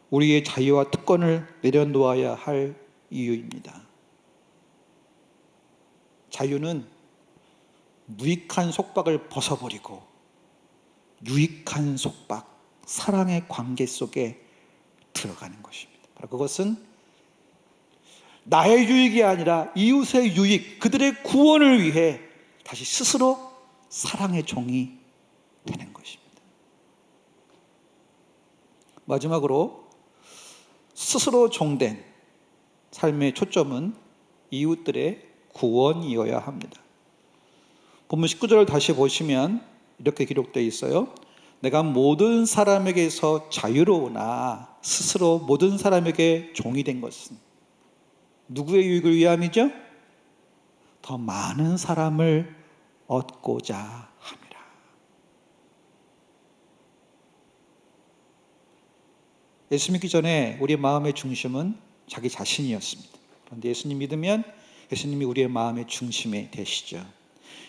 우리의 자유와 특권을 내려놓아야 할 이유입니다. 자유는 무익한 속박을 벗어버리고 유익한 속박, 사랑의 관계 속에 들어가는 것입니다. 바로 그것은 나의 유익이 아니라 이웃의 유익, 그들의 구원을 위해 다시 스스로 사랑의 종이 되는 것입니다. 마지막으로 스스로 종된 삶의 초점은 이웃들의 구원이어야 합니다. 본문 19절을 다시 보시면 이렇게 기록되어 있어요. 내가 모든 사람에게서 자유로우나 스스로 모든 사람에게 종이 된 것은 누구의 유익을 위함이죠? 더 많은 사람을 얻고자 함이라. 예수 믿기 전에 우리의 마음의 중심은 자기 자신이었습니다. 그런데 예수님 믿으면 예수님이 우리의 마음의 중심이 되시죠.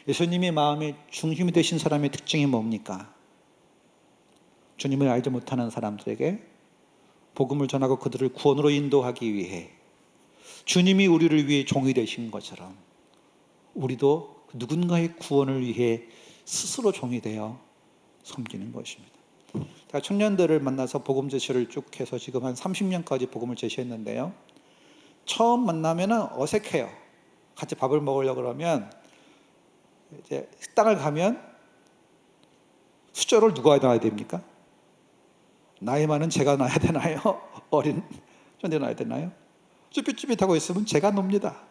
예수님이 마음의 중심이 되신 사람의 특징이 뭡니까? 주님을 알지 못하는 사람들에게 복음을 전하고 그들을 구원으로 인도하기 위해 주님이 우리를 위해 종이 되신 것처럼 우리도 누군가의 구원을 위해 스스로 종이 되어 섬기는 것입니다. 제가 청년들을 만나서 복음 제시를 쭉 해서 지금 한 30년까지 복음을 제시했는데요. 처음 만나면 어색해요. 같이 밥을 먹으려고 그러면 이제 식당을 가면 수저를 누가 놔야 됩니까? 나이 많은 제가 놔야 되나요? 어린 청년이 놔야 되나요? 쭈삣쭈삣하고 있으면 제가 놉니다.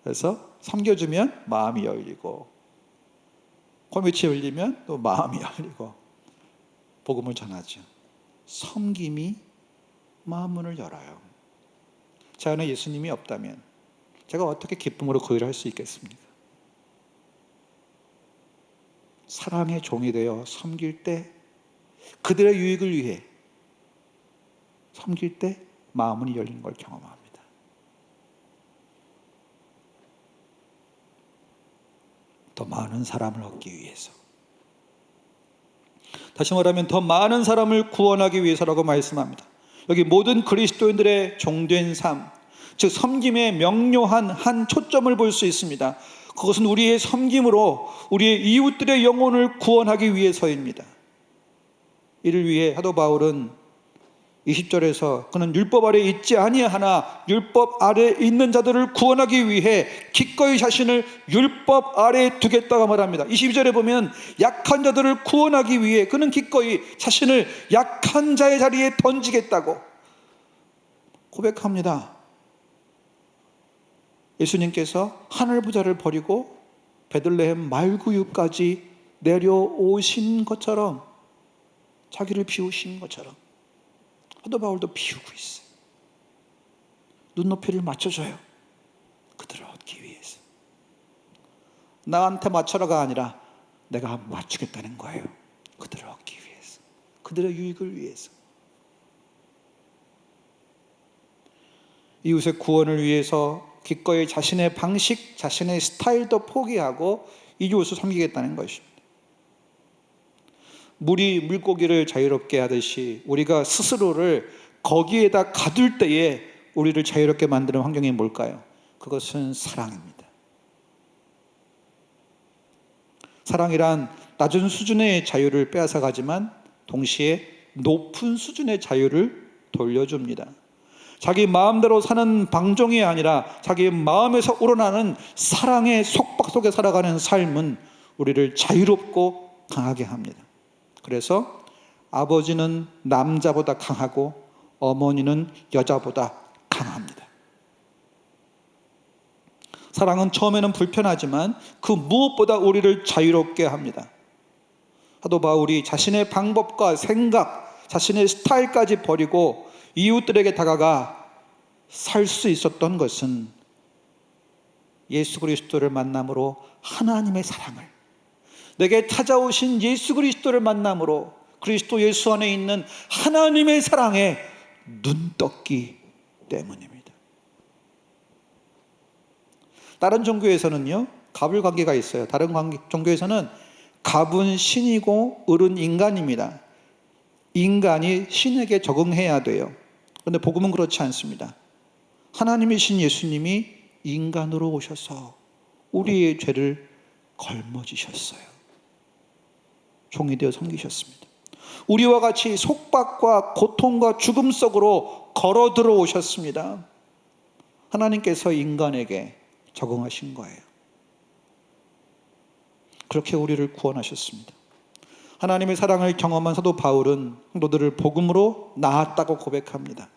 그래서 섬겨주면 마음이 열리고, 코밑이 열리면 또 마음이 열리고, 복음을 전하죠. 섬김이 마음 문을 열어요. 제 안에 예수님이 없다면 제가 어떻게 기쁨으로 그 일을 할 수 있겠습니까? 사랑의 종이 되어 섬길 때, 그들의 유익을 위해 섬길 때 마음이 열리는 걸 경험합니다. 더 많은 사람을 얻기 위해서, 다시 말하면 더 많은 사람을 구원하기 위해서라고 말씀합니다. 여기 모든 그리스도인들의 종된 삶, 즉 섬김에 명료한 한 초점을 볼 수 있습니다. 그것은 우리의 섬김으로 우리의 이웃들의 영혼을 구원하기 위해서입니다. 이를 위해 사도 바울은 20절에서 그는 율법 아래 있지 아니하나 율법 아래 있는 자들을 구원하기 위해 기꺼이 자신을 율법 아래에 두겠다고 말합니다. 22절에 보면 약한 자들을 구원하기 위해 그는 기꺼이 자신을 약한 자의 자리에 던지겠다고 고백합니다. 예수님께서 하늘 부자를 버리고 베들레헴 말구유까지 내려오신 것처럼, 자기를 비우신 것처럼 사도 바울도 비우고 있어요. 눈높이를 맞춰줘요. 그들을 얻기 위해서. 나한테 맞춰라가 아니라 내가 맞추겠다는 거예요. 그들을 얻기 위해서, 그들의 유익을 위해서. 이웃의 구원을 위해서 기꺼이 자신의 방식, 자신의 스타일도 포기하고 이웃을 섬기겠다는 것입니다. 물이 물고기를 자유롭게 하듯이 우리가 스스로를 거기에다 가둘 때에 우리를 자유롭게 만드는 환경이 뭘까요? 그것은 사랑입니다. 사랑이란 낮은 수준의 자유를 빼앗아가지만 동시에 높은 수준의 자유를 돌려줍니다. 자기 마음대로 사는 방종이 아니라 자기 마음에서 우러나는 사랑의 속박 속에 살아가는 삶은 우리를 자유롭고 강하게 합니다. 그래서 아버지는 남자보다 강하고 어머니는 여자보다 강합니다. 사랑은 처음에는 불편하지만 그 무엇보다 우리를 자유롭게 합니다. 사도 바울이 자신의 방법과 생각, 자신의 스타일까지 버리고 이웃들에게 다가가 살 수 있었던 것은 예수 그리스도를 만남으로 하나님의 사랑을, 내게 찾아오신 예수 그리스도를 만남으로 그리스도 예수 안에 있는 하나님의 사랑에 눈떴기 때문입니다. 다른 종교에서는요, 갑을 관계가 있어요. 다른 종교에서는 갑은 신이고 을은 인간입니다. 인간이 신에게 적응해야 돼요. 그런데 복음은 그렇지 않습니다. 하나님이신 예수님이 인간으로 오셔서 우리의 죄를 걸머지셨어요. 종이 되어 섬기셨습니다. 우리와 같이 속박과 고통과 죽음 속으로 걸어 들어오셨습니다. 하나님께서 인간에게 적응하신 거예요. 그렇게 우리를 구원하셨습니다. 하나님의 사랑을 경험한 사도 바울은 성도들을 복음으로 낳았다고 고백합니다.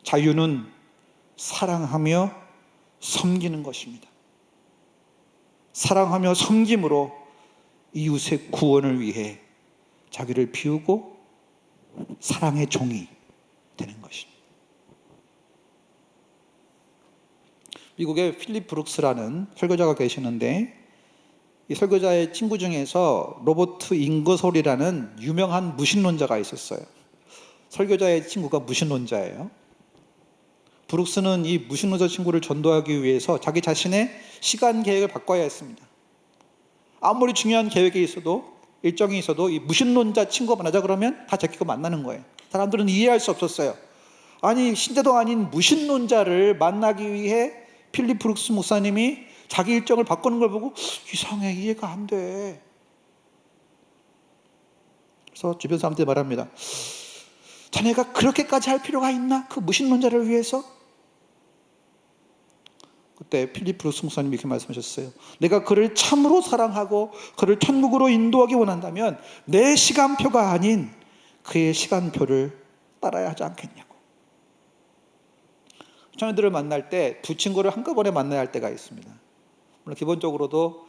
자유는 사랑하며 섬기는 것입니다. 사랑하며 섬김으로 이웃의 구원을 위해 자기를 비우고 사랑의 종이 되는 것입니다. 미국에 필립 브룩스라는 설교자가 계시는데, 이 설교자의 친구 중에서 로버트 잉거솔이라는 유명한 무신론자가 있었어요. 설교자의 친구가 무신론자예요. 브룩스는 이 무신론자 친구를 전도하기 위해서 자기 자신의 시간 계획을 바꿔야 했습니다. 아무리 중요한 계획이 있어도, 일정이 있어도 이 무신론자 친구가 만나자 그러면 다 제끼고 만나는 거예요. 사람들은 이해할 수 없었어요. 아니, 신자도 아닌 무신론자를 만나기 위해 필립 브룩스 목사님이 자기 일정을 바꾸는 걸 보고 이상해, 이해가 안 돼. 그래서 주변 사람들이 말합니다. 자네가 그렇게까지 할 필요가 있나? 그 무신론자를 위해서? 그때 필립 브룩스 목사님이 이렇게 말씀하셨어요. 내가 그를 참으로 사랑하고 그를 천국으로 인도하기 원한다면 내 시간표가 아닌 그의 시간표를 따라야 하지 않겠냐고. 청년들을 만날 때 두 친구를 한꺼번에 만나야 할 때가 있습니다. 물론 기본적으로도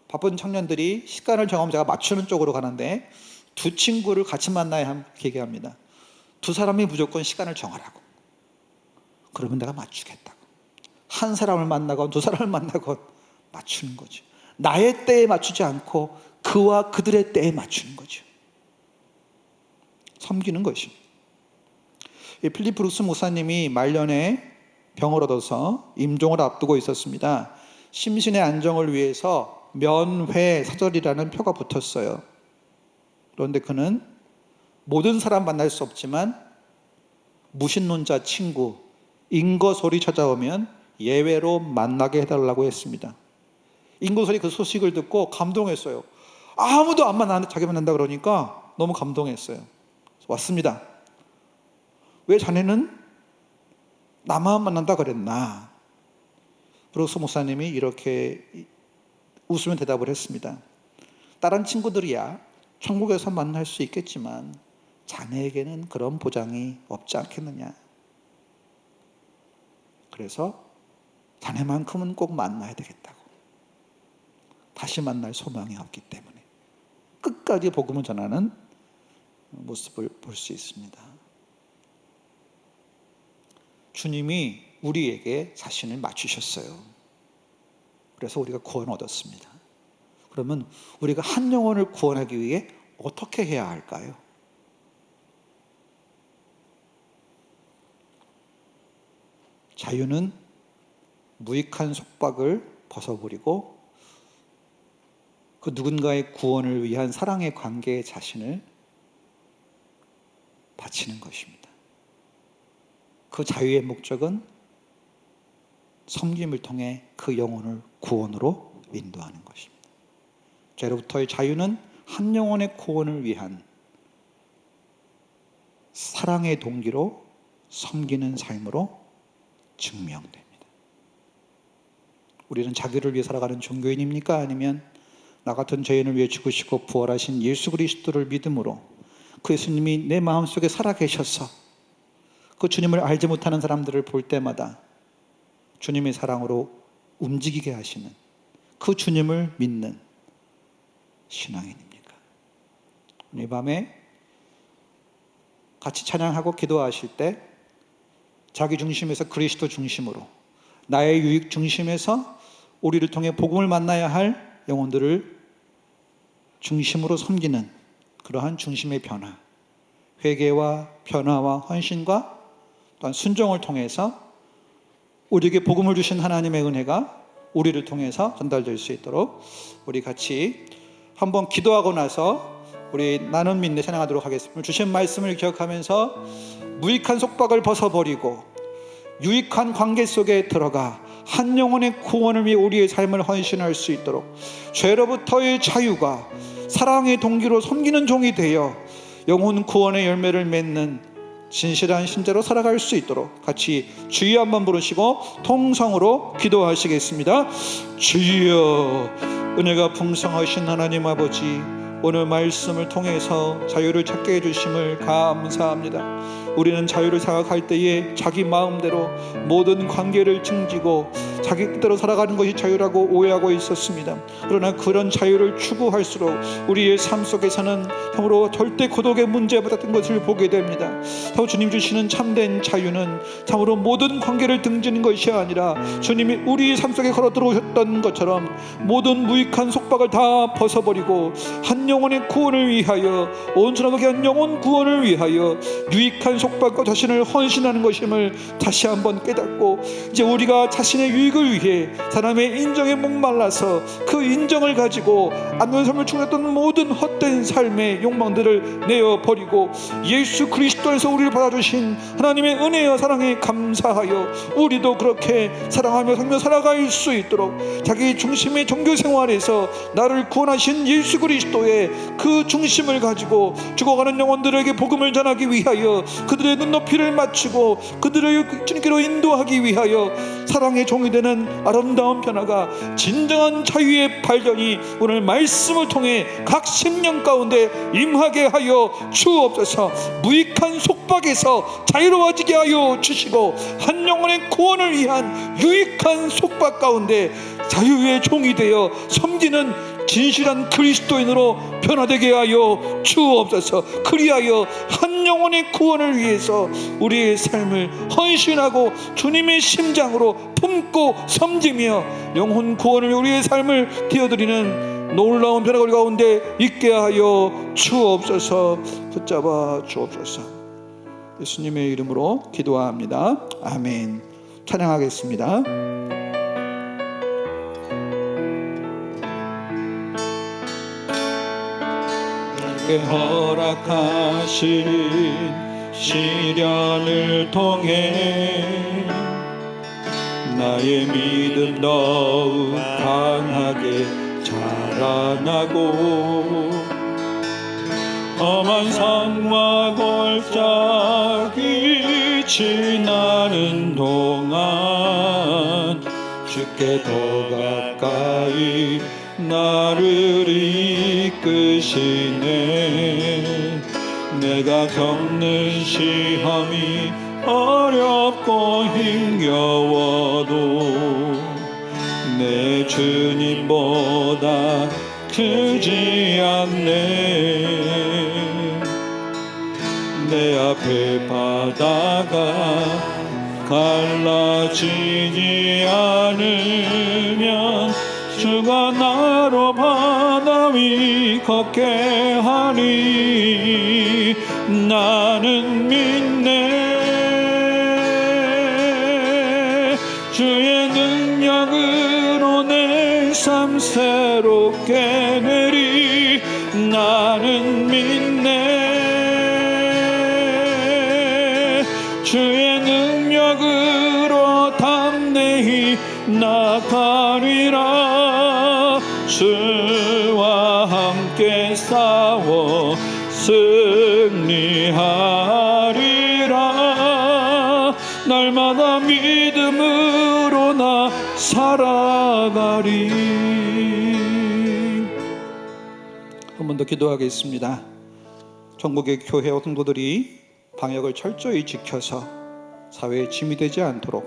바쁜 청년들이 시간을 정하면 제가 맞추는 쪽으로 가는데 두 친구를 같이 만나야 얘기합니다. 두 사람이 무조건 시간을 정하라고. 그러면 내가 맞추겠다고. 한 사람을 만나건 두 사람을 만나건 맞추는 거죠. 나의 때에 맞추지 않고 그와 그들의 때에 맞추는 거죠. 섬기는 것입니다. 필립 브룩스 목사님이 말년에 병을 얻어서 임종을 앞두고 있었습니다. 심신의 안정을 위해서 면회 사절이라는 표가 붙었어요. 그런데 그는 모든 사람 만날 수 없지만 무신론자 친구, 인거솔이 찾아오면 예외로 만나게 해달라고 했습니다. 인거솔이 그 소식을 듣고 감동했어요. 아무도 안 만나는데 자기 만난다 그러니까 너무 감동했어요. 왔습니다. 왜 자네는 나만 만난다 그랬나? 브룩스 목사님이 이렇게 웃으며 대답을 했습니다. 다른 친구들이야 천국에서 만날 수 있겠지만 자네에게는 그런 보장이 없지 않겠느냐. 그래서 자네만큼은 꼭 만나야 되겠다고. 다시 만날 소망이 없기 때문에 끝까지 복음을 전하는 모습을 볼 수 있습니다. 주님이 우리에게 자신을 맞추셨어요. 그래서 우리가 구원을 얻었습니다. 그러면 우리가 한 영혼을 구원하기 위해 어떻게 해야 할까요? 자유는 무익한 속박을 벗어버리고 그 누군가의 구원을 위한 사랑의 관계에 자신을 바치는 것입니다. 그 자유의 목적은 섬김을 통해 그 영혼을 구원으로 인도하는 것입니다. 죄로부터의 자유는 한 영혼의 구원을 위한 사랑의 동기로 섬기는 삶으로 증명됩니다. 우리는 자기를 위해 살아가는 종교인입니까? 아니면 나 같은 죄인을 위해 죽으시고 부활하신 예수 그리스도를 믿음으로 그 예수님이 내 마음속에 살아계셔서 그 주님을 알지 못하는 사람들을 볼 때마다 주님의 사랑으로 움직이게 하시는 그 주님을 믿는 신앙인입니까? 오늘 밤에 같이 찬양하고 기도하실 때 자기 중심에서 그리스도 중심으로 나의 유익 중심에서 우리를 통해 복음을 만나야 할 영혼들을 중심으로 섬기는 그러한 중심의 변화, 회개와 변화와 헌신과 또한 순종을 통해서 우리에게 복음을 주신 하나님의 은혜가 우리를 통해서 전달될 수 있도록 우리 같이 한번 기도하고 나서 우리 나눔 믿네 찬양하도록 하겠습니다. 주신 말씀을 기억하면서 무익한 속박을 벗어버리고 유익한 관계 속에 들어가 한 영혼의 구원을 위해 우리의 삶을 헌신할 수 있도록 죄로부터의 자유가 사랑의 동기로 섬기는 종이 되어 영혼 구원의 열매를 맺는 진실한 신자로 살아갈 수 있도록 같이 주여 한번 부르시고 통성으로 기도하시겠습니다. 주여, 은혜가 풍성하신 하나님 아버지, 오늘 말씀을 통해서 자유를 찾게 해주심을 감사합니다. 우리는 자유를 생각할 때에 자기 마음대로 모든 관계를 징지고 자기 뜻대로 살아가는 것이 자유라고 오해하고 있었습니다. 그러나 그런 자유를 추구할수록 우리의 삶 속에서는 참으로 절대 고독의 문제에 받았던 것을 보게 됩니다. 참으로 주님 주시는 참된 자유는 참으로 모든 관계를 등지는 것이 아니라 주님이 우리 삶 속에 걸어 들어오셨던 것처럼 모든 무익한 속박을 다 벗어버리고 한 영혼의 구원을 위하여 온전하게 한 영혼 구원을 위하여 유익한 속박과 자신을 헌신하는 것임을 다시 한번 깨닫고 이제 우리가 자신의 유익을 위해 사람의 인정에 목말라서 그 인정을 가지고 안전 삶을 충족했던 모든 헛된 삶의 욕망들을 내어버리고 예수 그리스도 안에서 우리를 받아주신 하나님의 은혜와 사랑에 감사하여 우리도 그렇게 사랑하며 살며 살아갈 수 있도록 자기 중심의 종교 생활에서 나를 구원하신 예수 그리스도의 그 중심을 가지고 죽어가는 영혼들에게 복음을 전하기 위하여 그들의 눈높이를 맞추고 그들을 주님께로 인도하기 위하여 사랑의 종이 되는 아름다운 변화가, 진정한 자유의 발견이 오늘 말씀을 통해 각 심령 가운데 임하게 하여 주옵소서. 무익한 속박에서 자유로워지게 하여 주시고 한 영혼의 구원을 위한 유익한 속박 가운데 자유의 종이 되어 섬기는 진실한 그리스도인으로 변화되게 하여 주옵소서. 그리하여 한 영혼의 구원을 위해서 우리의 삶을 헌신하고 주님의 심장으로 품고 섬기며 영혼 구원을 위해 우리의 삶을 되어드리는 놀라운 변화가 우리 가운데 있게 하여 주옵소서. 붙잡아 주옵소서. 예수님의 이름으로 기도합니다. 아멘. 찬양하겠습니다. 허락하신 시련을 통해 나의 믿음 더욱 강하게 자라나고 험한 산과 골짜기 지나는 동안 주께 더 가까이 나를 이끄시네. 내가 겪는 시험이 어렵고 힘겨워도 내 주님보다 크지 않네. 내 앞에 바다가 갈라지지 않으면 주가 나로 바다 위 걷게 하리. 나는 믿네. 주의 능력으로 내 삶 새롭게 되리. 나는 믿네. 주의 능력으로 담대히 나가리라. 주와 함께 싸워 승리하리라. 날마다 믿음으로 나 살아가리. 한 번 더 기도하겠습니다. 전국의 교회와 성도들이 방역을 철저히 지켜서 사회에 짐이 되지 않도록,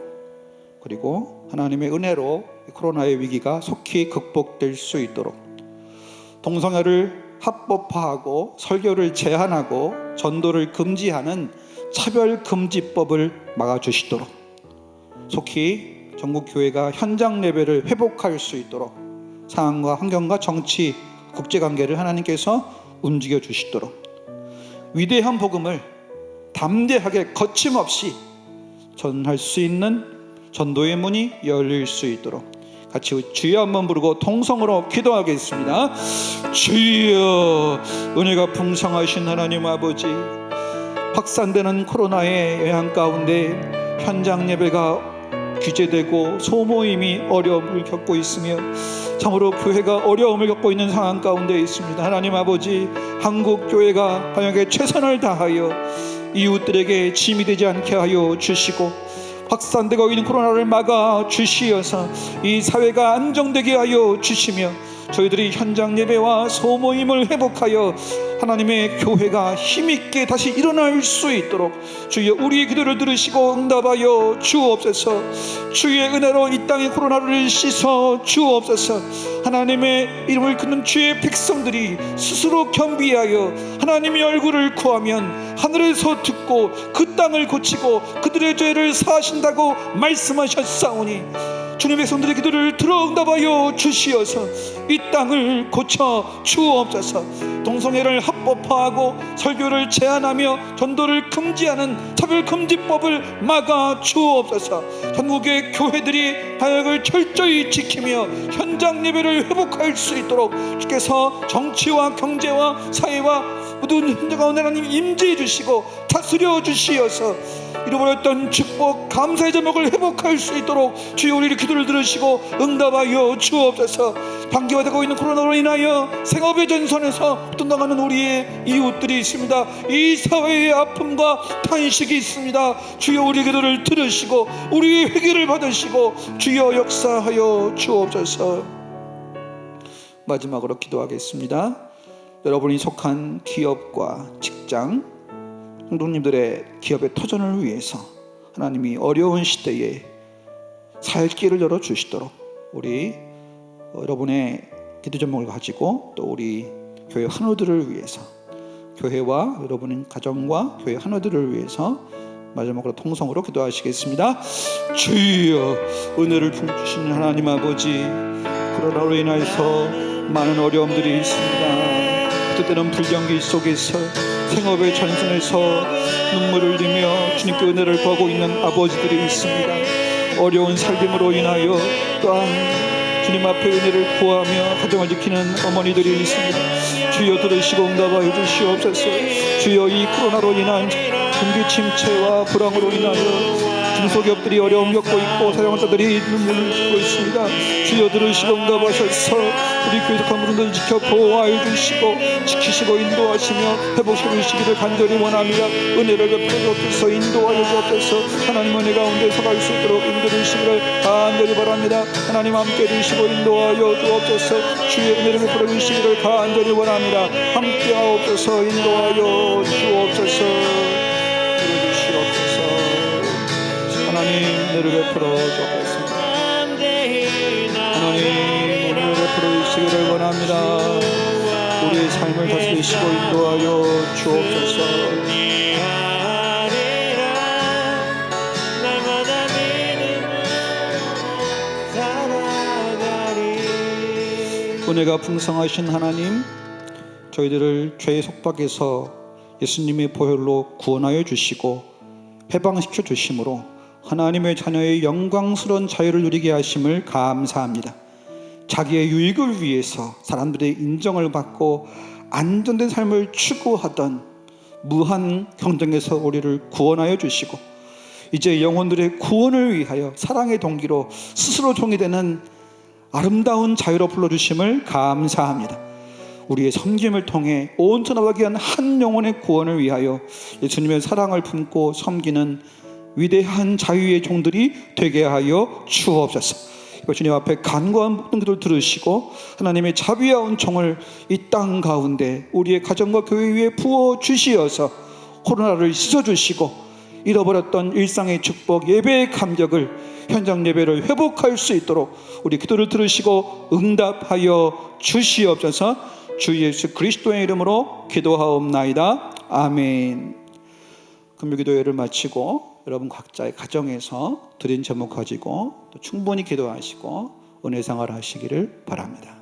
그리고 하나님의 은혜로 코로나의 위기가 속히 극복될 수 있도록 동성애를 합법화하고 설교를 제한하고 전도를 금지하는 차별금지법을 막아주시도록, 속히 전국 교회가 현장 예배를 회복할 수 있도록 상황과 환경과 정치, 국제관계를 하나님께서 움직여 주시도록 위대한 복음을 담대하게 거침없이 전할 수 있는 전도의 문이 열릴 수 있도록 같이 주여 한번 부르고 통성으로 기도하겠습니다. 주여, 은혜가 풍성하신 하나님 아버지, 확산되는 코로나의 영향 가운데 현장 예배가 규제되고 소모임이 어려움을 겪고 있으며 참으로 교회가 어려움을 겪고 있는 상황 가운데 있습니다. 하나님 아버지, 한국 교회가 방역에 최선을 다하여 이웃들에게 짐이 되지 않게 하여 주시고 확산되고 있는 코로나를 막아 주시어서 이 사회가 안정되게 하여 주시며 저희들이 현장 예배와 소모임을 회복하여 하나님의 교회가 힘있게 다시 일어날 수 있도록 주여 우리의 기도를 들으시고 응답하여 주옵소서. 주의 은혜로 이 땅의 코로나를 씻어 주옵소서. 하나님의 이름을 듣는 주의 백성들이 스스로 겸비하여 하나님의 얼굴을 구하면 하늘에서 듣고 그 땅을 고치고 그들의 죄를 사하신다고 말씀하셨사오니 주님의 백성들의 기도를 들어 응답하여 주시어서 이 땅을 고쳐 주옵소서. 동성애를 합법화하고 설교를 제한하며 전도를 금지하는 차별금지법을 막아 주옵소서. 전국의 교회들이 방역을 철저히 지키며 현장 예배를 회복할 수 있도록 주께서 정치와 경제와 사회와 모든 현장 가운데 하나님 임재해 주시고 다스려 주시어서 잃어버렸던 축복 감사의 제목을 회복할 수 있도록 주여 우리의 기도를 들으시고 응답하여 주옵소서. 방기화되고 있는 코로나로 인하여 생업의 전선에서 떠나가는 우리의 이웃들이 있습니다. 이 사회의 아픔과 탄식이 있습니다. 주여 우리 기도를 들으시고 우리의 회개를 받으시고 주여 역사하여 주옵소서. 마지막으로 기도하겠습니다. 여러분이 속한 기업과 직장, 성도님들의 기업의 터전을 위해서 하나님이 어려운 시대에 살 길을 열어주시도록 우리 여러분의 기도 제목을 가지고 또 우리 교회 한우들을 위해서, 교회와 여러분의 가정과 교회 한우들을 위해서 마지막으로 통성으로 기도하시겠습니다. 주여, 은혜를 품주신 하나님 아버지, 코로나로 인해서 많은 어려움들이 있습니다. 때때는 불경기 속에서 생업의 전선에서 눈물을 흘리며 주님께 은혜를 구하고 있는 아버지들이 있습니다. 어려운 살림으로 인하여 또한 주님 앞에 은혜를 구하며 가정을 지키는 어머니들이 있습니다. 주여 들으시고 응답하여 주시옵소서. 주여 이 코로나로 인한 경기 침체와 불황으로 인하여 중소기업들이 어려움 겪고 있고 사용자들이 눈물을 흘리고 있습니다. 주여 들으시고 응답하셔서 우리 교회 속한 분들 지켜 보호하여 주시고 지키시고 인도하시며 회복시켜 주시기를 간절히 원합니다. 은혜를 베풀어 주옵소서. 인도하여 주옵소서. 하나님 은혜 가운데 서갈 수 있도록 인도해 주시기를 간절히 바랍니다. 하나님 함께 해주시고 인도하여 주옵소서. 주의 은혜를 베풀어 주시기를 간절히 원합니다. 함께 하옵소서. 인도하여 주옵소서. 하나님 은혜를 베풀어 주옵소서. 하나님 은혜를 베풀어 주시기를 원합니다. 우리의 삶을 다스리시고 인도하여 주옵소서. 은혜가 풍성하신 하나님, 저희들을 죄의 속박에서 예수님의 보혈로 구원하여 주시고 해방시켜 주심으로 하나님의 자녀의 영광스러운 자유를 누리게 하심을 감사합니다. 자기의 유익을 위해서 사람들의 인정을 받고 안정된 삶을 추구하던 무한 경쟁에서 우리를 구원하여 주시고 이제 영혼들의 구원을 위하여 사랑의 동기로 스스로 종이 되는 아름다운 자유로 불러주심을 감사합니다. 우리의 섬김을 통해 온 천하와 귀한 한 영혼의 구원을 위하여 예수님의 사랑을 품고 섬기는 위대한 자유의 종들이 되게 하여 주옵소서. 주님 앞에 간구한 모든 기도를 들으시고 하나님의 자비와 은총을 이 땅 가운데 우리의 가정과 교회 위에 부어 주시어서 코로나를 씻어주시고 잃어버렸던 일상의 축복, 예배의 감격을 현장 예배를 회복할 수 있도록 우리 기도를 들으시고 응답하여 주시옵소서. 주 예수 그리스도의 이름으로 기도하옵나이다. 아멘. 금요기도회를 마치고 여러분 각자의 가정에서 드린 제목 가지고 또 충분히 기도하시고 은혜 생활 하시기를 바랍니다.